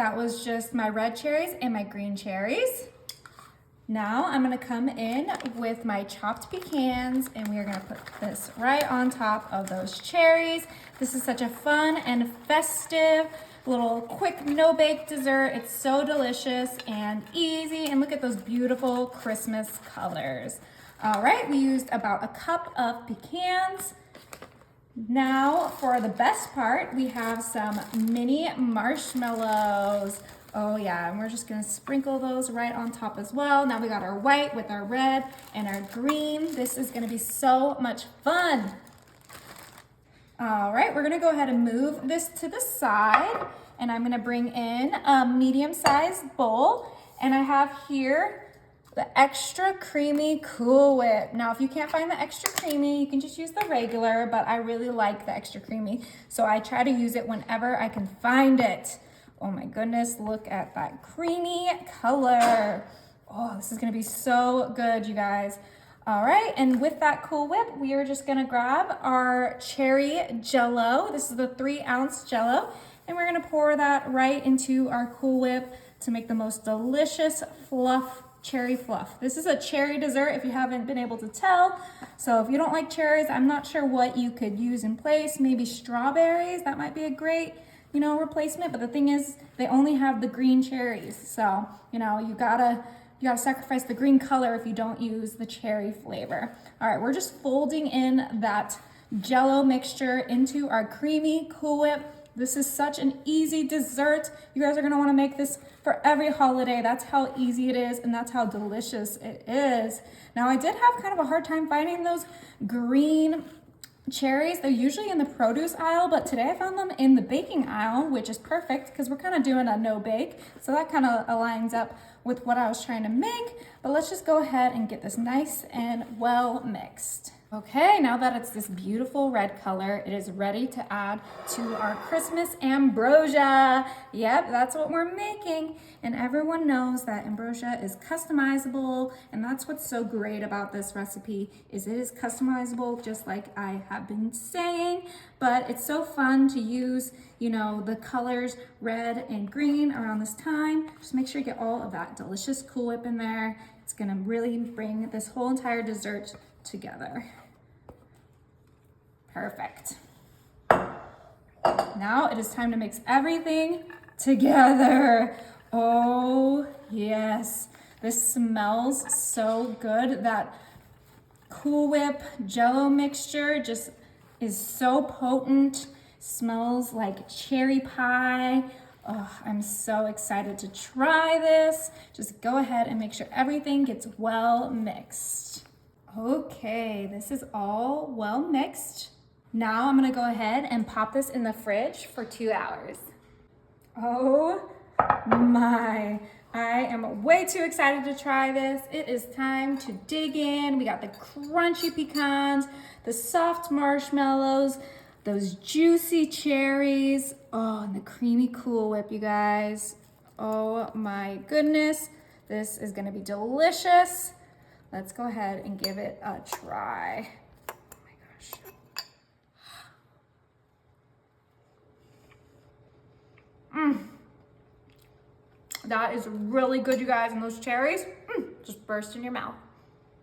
that was just my red cherries and my green cherries. Now I'm gonna come in with my chopped pecans and we are gonna put this right on top of those cherries. This is such a fun and festive little quick no-bake dessert. It's so delicious and easy, and look at those beautiful Christmas colors. All right, we used about a cup of pecans. Now for the best part, we have some mini marshmallows. Oh yeah, and we're just gonna sprinkle those right on top as well. Now we got our white with our red and our green. This is gonna be so much fun. All right, we're gonna go ahead and move this to the side, and I'm gonna bring in a medium-sized bowl, and I have here the extra creamy Cool Whip. Now, if you can't find the extra creamy, you can just use the regular, but I really like the extra creamy, so I try to use it whenever I can find it. Oh my goodness, look at that creamy color. Oh, this is gonna be so good, you guys. All right, and with that Cool Whip, we are just gonna grab our cherry Jello. This is the 3-ounce Jello, and we're gonna pour that right into our Cool Whip to make the most delicious cherry fluff. This is a cherry dessert if you haven't been able to tell. So if you don't like cherries, I'm not sure what you could use in place. Maybe strawberries, that might be a great, replacement. But the thing is, they only have the green cherries. So, you gotta sacrifice the green color if you don't use the cherry flavor. All right, we're just folding in that Jello mixture into our creamy Cool Whip. This is such an easy dessert. You guys are gonna wanna make this for every holiday. That's how easy it is, and that's how delicious it is. Now, I did have kind of a hard time finding those green cherries. They're usually in the produce aisle, but today I found them in the baking aisle, which is perfect because we're kind of doing a no bake. So that kind of aligns up with what I was trying to make. But let's just go ahead and get this nice and well mixed. Okay, now that it's this beautiful red color, it is ready to add to our Christmas ambrosia. Yep, that's what we're making. And everyone knows that ambrosia is customizable, and that's what's so great about this recipe is it is customizable, just like I have been saying. But it's so fun to use, the colors red and green around this time. Just make sure you get all of that delicious Cool Whip in there. It's gonna really bring this whole entire dessert together. Perfect. Now it is time to mix everything together. Oh yes, this smells so good. That Cool Whip Jello mixture just is so potent. Smells like cherry pie. Oh, I'm so excited to try this. Just go ahead and make sure everything gets well mixed. Okay, this is all well mixed. Now I'm gonna go ahead and pop this in the fridge for 2 hours. Oh my, I am way too excited to try this. It is time to dig in. We got the crunchy pecans, the soft marshmallows, those juicy cherries, oh, and the creamy Cool Whip, you guys. Oh my goodness, this is gonna be delicious. Let's go ahead and give it a try. Oh my gosh. That is really good, you guys, and those cherries just burst in your mouth.